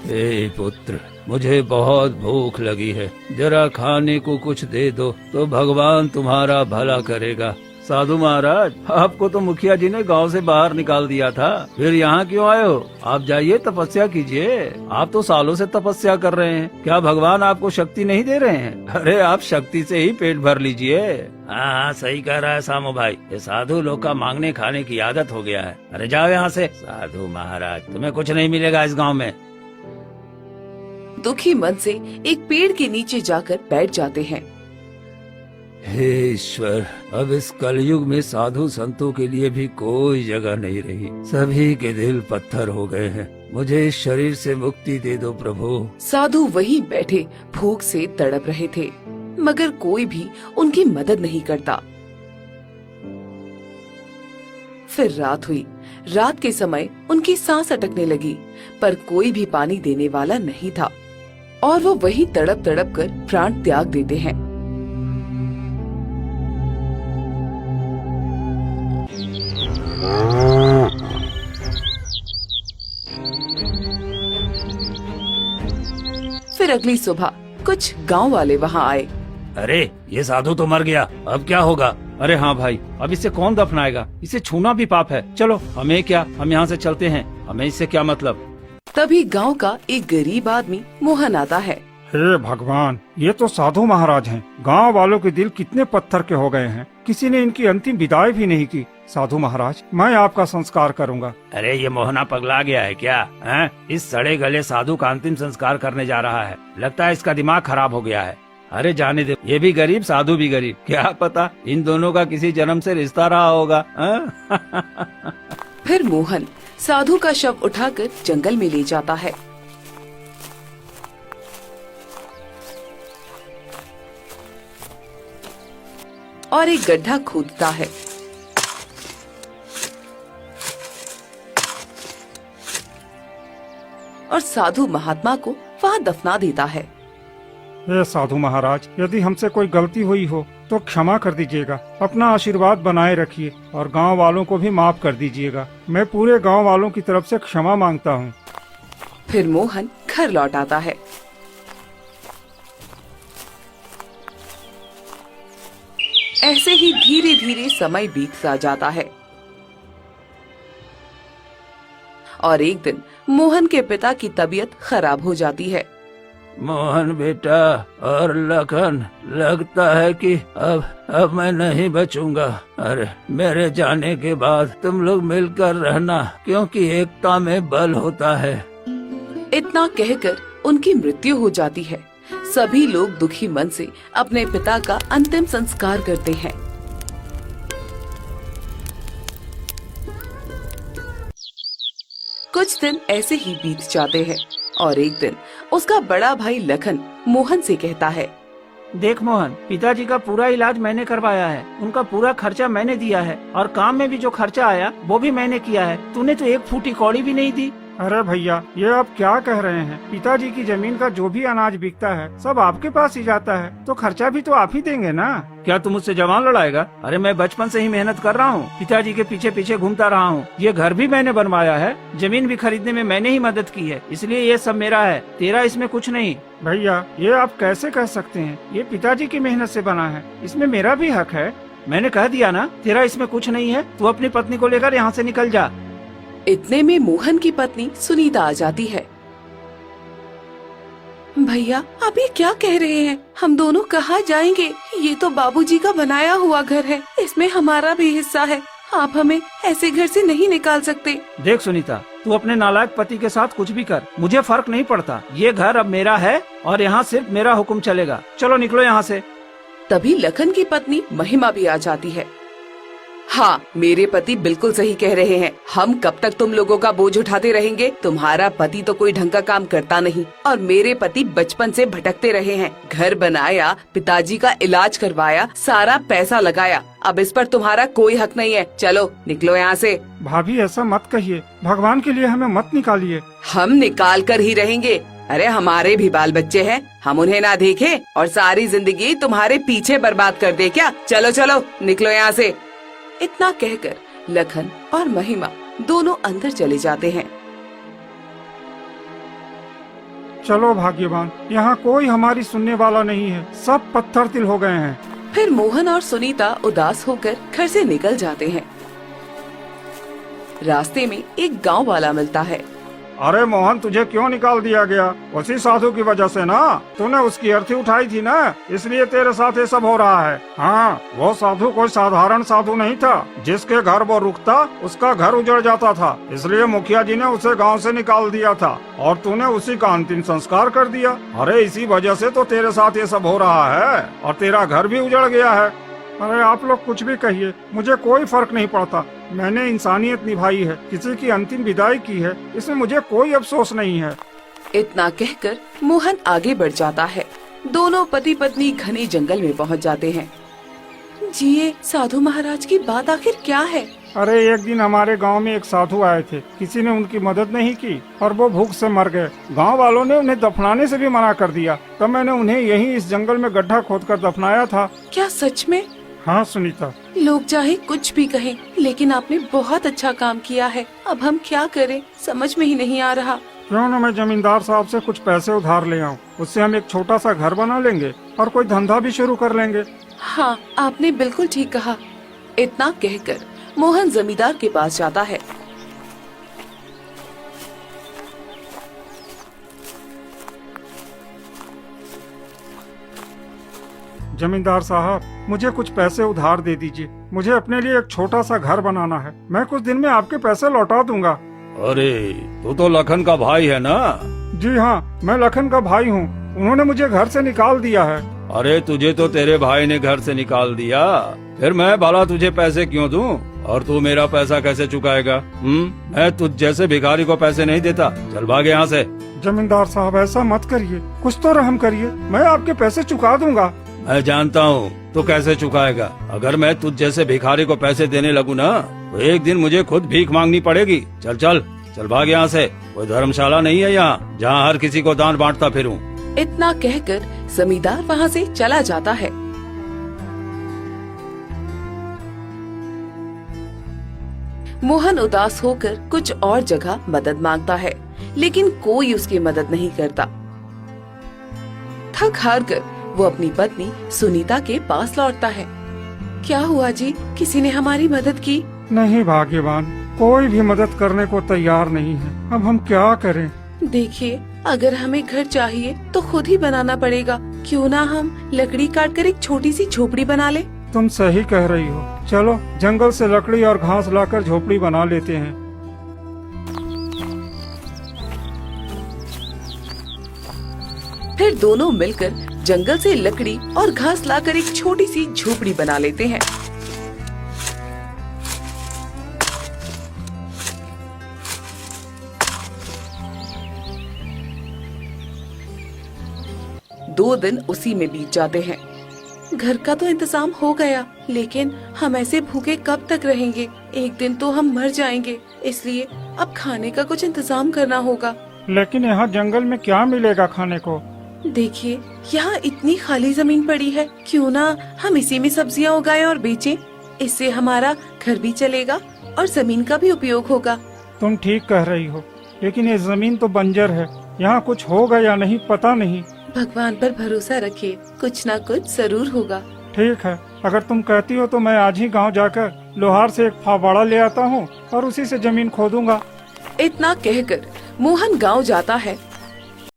हे पुत्र, मुझे बहुत भूख लगी है, जरा खाने को कुछ दे दो तो भगवान तुम्हारा भला करेगा। साधु महाराज, आपको तो मुखिया जी ने गांव से बाहर निकाल दिया था, फिर यहाँ क्यों आए हो? आप जाइए तपस्या कीजिए। आप तो सालों से तपस्या कर रहे हैं, क्या भगवान आपको शक्ति नहीं दे रहे हैं? अरे आप शक्ति से ही पेट भर लीजिए। हाँ, सही कह रहा है सामू भाई, ये साधु लोग का मांगने खाने की आदत हो गया है। अरे जाओ यहाँ से। साधु महाराज, तुम्हें कुछ नहीं मिलेगा इस गाँव में। दुखी मन से एक पेड़ के नीचे जाकर बैठ जाते हैं। हे ईश्वर, अब इस कलयुग में साधु संतों के लिए भी कोई जगह नहीं रही, सभी के दिल पत्थर हो गए हैं। मुझे इस शरीर से मुक्ति दे दो प्रभु। साधु वहीं बैठे भूख से तड़प रहे थे, मगर कोई भी उनकी मदद नहीं करता। फिर रात हुई। रात के समय उनकी सांस अटकने लगी, पर कोई भी पानी देने वाला नहीं था और वो वहीं तड़प तड़प कर प्राण त्याग देते हैं। फिर अगली सुबह कुछ गांव वाले वहां आए। अरे ये साधु तो मर गया, अब क्या होगा? अरे हाँ भाई, अब इसे कौन दफनाएगा? इसे छूना भी पाप है। चलो हमें क्या, हम यहाँ से चलते हैं, हमें इससे क्या मतलब। तभी गांव का एक गरीब आदमी मोहन आता है। हे भगवान, ये तो साधु महाराज हैं। गांव वालों के दिल कितने पत्थर के हो गए हैं, किसी ने इनकी अंतिम विदाई भी नहीं की। साधु महाराज, मैं आपका संस्कार करूंगा। अरे ये मोहना पगला गया है क्या? हैं? इस सड़े गले साधु का अंतिम संस्कार करने जा रहा है, लगता है इसका दिमाग खराब हो गया है। अरे जाने दे, ये भी गरीब साधु भी गरीब, क्या पता इन दोनों का किसी जन्म से रिश्ता रहा होगा। फिर मोहन साधु का शव उठाकर जंगल में ले जाता है। और एक गड्ढा खोदता है। और साधु महात्मा को वहां दफना देता है। हे साधु महाराज, यदि हमसे कोई गलती हुई हो तो क्षमा कर दीजिएगा। अपना आशीर्वाद बनाए रखिए और गांव वालों को भी माफ कर दीजिएगा। मैं पूरे गांव वालों की तरफ से क्षमा मांगता हूँ। फिर मोहन घर लौट आता है। ऐसे ही धीरे धीरे समय बीतता जाता है और एक दिन मोहन के पिता की तबीयत खराब हो जाती है। मोहन बेटा और लखन, लगता है कि अब मैं नहीं बचूंगा। अरे मेरे जाने के बाद तुम लोग मिलकर रहना, क्योंकि एकता में बल होता है। इतना कहकर उनकी मृत्यु हो जाती है। सभी लोग दुखी मन से अपने पिता का अंतिम संस्कार करते हैं। कुछ दिन ऐसे ही बीत जाते हैं और एक दिन उसका बड़ा भाई लखन मोहन से कहता है, देख मोहन, पिताजी का पूरा इलाज मैंने करवाया है, उनका पूरा खर्चा मैंने दिया है और काम में भी जो खर्चा आया वो भी मैंने किया है। तूने तो एक फूटी कौड़ी भी नहीं दी। अरे भैया, ये आप क्या कह रहे हैं? पिताजी की जमीन का जो भी अनाज बिकता है सब आपके पास ही जाता है, तो खर्चा भी तो आप ही देंगे ना। क्या तुम मुझसे जवान लड़ाएगा? अरे मैं बचपन से ही मेहनत कर रहा हूँ, पिताजी के पीछे पीछे घूमता रहा हूँ। ये घर भी मैंने बनवाया है, जमीन भी खरीदने में मैंने ही मदद की है, इसलिए ये सब मेरा है, तेरा इसमें कुछ नहीं। भैया, ये आप कैसे कह सकते हैं? ये पिताजी की मेहनत से बना है, इसमें मेरा भी हक है। मैंने कह दिया ना, तेरा इसमें कुछ नहीं है। तू अपनी पत्नी को लेकर यहाँ से निकल जा। इतने में मोहन की पत्नी सुनीता आ जाती है। भैया, आप ये क्या कह रहे हैं? हम दोनों कहाँ जाएंगे? ये तो बाबूजी का बनाया हुआ घर है, इसमें हमारा भी हिस्सा है। आप हमें ऐसे घर से नहीं निकाल सकते। देख सुनीता, तू अपने नालायक पति के साथ कुछ भी कर, मुझे फर्क नहीं पड़ता। ये घर अब मेरा है और यहाँ सिर्फ मेरा हुक्म चलेगा। चलो निकलो यहाँ से। तभी लखन की पत्नी महिमा भी आ जाती है। हाँ, मेरे पति बिल्कुल सही कह रहे हैं। हम कब तक तुम लोगों का बोझ उठाते रहेंगे? तुम्हारा पति तो कोई ढंग का काम करता नहीं और मेरे पति बचपन से भटकते रहे हैं। घर बनाया, पिताजी का इलाज करवाया, सारा पैसा लगाया, अब इस पर तुम्हारा कोई हक नहीं है। चलो निकलो यहाँ से। भाभी, ऐसा मत कहिए, भगवान के लिए हमें मत निकालिए। हम निकाल कर ही रहेंगे। अरे हमारे भी बाल बच्चे हैं, हम उन्हें ना देखें और सारी जिंदगी तुम्हारे पीछे बर्बाद कर दे क्या? चलो चलो निकलो यहाँ से। इतना कहकर लखन और महिमा दोनों अंदर चले जाते हैं। चलो भाग्यवान, यहाँ कोई हमारी सुनने वाला नहीं है, सब पत्थर तिल हो गए हैं। फिर मोहन और सुनीता उदास होकर घर से निकल जाते हैं। रास्ते में एक गांव वाला मिलता है। अरे मोहन, तुझे क्यों निकाल दिया गया? उसी साधु की वजह से ना, तूने उसकी अर्थी उठाई थी ना, इसलिए तेरे साथ ये सब हो रहा है। हाँ, वो साधु कोई साधारण साधु नहीं था। जिसके घर वो रुकता उसका घर उजड़ जाता था, इसलिए मुखिया जी ने उसे गांव से निकाल दिया था और तूने उसी का अंतिम संस्कार कर दिया। अरे इसी वजह से तो तेरे साथ ये सब हो रहा है और तेरा घर भी उजड़ गया है। अरे आप लोग कुछ भी कहिए, मुझे कोई फर्क नहीं पड़ता। मैंने इंसानियत निभाई है, किसी की अंतिम विदाई की है, इसमें मुझे कोई अफसोस नहीं है। इतना कहकर मोहन आगे बढ़ जाता है। दोनों पति पत्नी घने जंगल में पहुंच जाते हैं। जी, ये साधु महाराज की बात आखिर क्या है? अरे एक दिन हमारे गांव में एक साधु आए थे, किसी ने उनकी मदद नहीं की और वो भूख से मर गए। गांव वालों ने उन्हें दफनाने से भी मना कर दिया, तब मैंने उन्हें यहीं इस जंगल में गड्ढा खोदकर दफनाया था। क्या सच में? हाँ सुनीता। लोग चाहे कुछ भी कहें, लेकिन आपने बहुत अच्छा काम किया है। अब हम क्या करें, समझ में ही नहीं आ रहा। क्यों न मैं जमींदार साहब से कुछ पैसे उधार ले आऊं, उससे हम एक छोटा सा घर बना लेंगे और कोई धंधा भी शुरू कर लेंगे। हाँ, आपने बिल्कुल ठीक कहा। इतना कहकर मोहन जमींदार के पास जाता है। जमींदार साहब, मुझे कुछ पैसे उधार दे दीजिए। मुझे अपने लिए एक छोटा सा घर बनाना है। मैं कुछ दिन में आपके पैसे लौटा दूंगा। अरे तू तो लखन का भाई है ना? जी हाँ, मैं लखन का भाई हूँ। उन्होंने मुझे घर से निकाल दिया है। अरे तुझे तो तेरे भाई ने घर से निकाल दिया, फिर मैं भला तुझे पैसे क्यों दूं? और तू मेरा पैसा कैसे चुकाएगा? मैं तुझ जैसे भिखारी को पैसे नहीं देता। चल भाग यहाँ से। जमींदार साहब, ऐसा मत करिए, कुछ तो रहम करिए। मैं आपके पैसे चुका दूंगा। मैं जानता हूँ तो कैसे चुकाएगा। अगर मैं तुझ जैसे भिखारी को पैसे देने लगूँ ना, तो एक दिन मुझे खुद भीख मांगनी पड़ेगी। चल चल चल भाग यहाँ से। कोई धर्मशाला नहीं है यहाँ जहाँ हर किसी को दान बांटता फिरूं। इतना कहकर जमींदार वहाँ से चला जाता है। मोहन उदास होकर कुछ और जगह मदद मांगता है, लेकिन कोई उसकी मदद नहीं करता। थक हार कर वो अपनी पत्नी सुनीता के पास लौटता है। क्या हुआ जी, किसी ने हमारी मदद की? नहीं भाग्यवान, कोई भी मदद करने को तैयार नहीं है। अब हम क्या करें? देखिए, अगर हमें घर चाहिए तो खुद ही बनाना पड़ेगा। क्यों ना हम लकड़ी काट कर एक छोटी सी झोपड़ी बना ले? तुम सही कह रही हो। चलो जंगल से लकड़ी और घास लाकर झोपड़ी बना लेते हैं। फिर दोनों मिलकर जंगल से लकड़ी और घास लाकर एक छोटी सी झोपड़ी बना लेते हैं। दो दिन उसी में बीत जाते हैं। घर का तो इंतजाम हो गया, लेकिन हम ऐसे भूखे कब तक रहेंगे? एक दिन तो हम मर जाएंगे, इसलिए अब खाने का कुछ इंतजाम करना होगा। लेकिन यहाँ जंगल में क्या मिलेगा खाने को? देखिए, यहाँ इतनी खाली जमीन पड़ी है, क्यों ना हम इसी में सब्जियाँ उगाएं और बेचें। इससे हमारा घर भी चलेगा और जमीन का भी उपयोग होगा। तुम ठीक कह रही हो, लेकिन ये जमीन तो बंजर है, यहाँ कुछ होगा या नहीं पता नहीं। भगवान पर भरोसा रखिए, कुछ ना कुछ जरूर होगा। ठीक है, अगर तुम कहती हो तो मैं आज ही गांव जाकर लोहार से एक फावड़ा ले आता हूँ और उसी से जमीन खोदूंगा। इतना कहकर मोहन गांव जाता है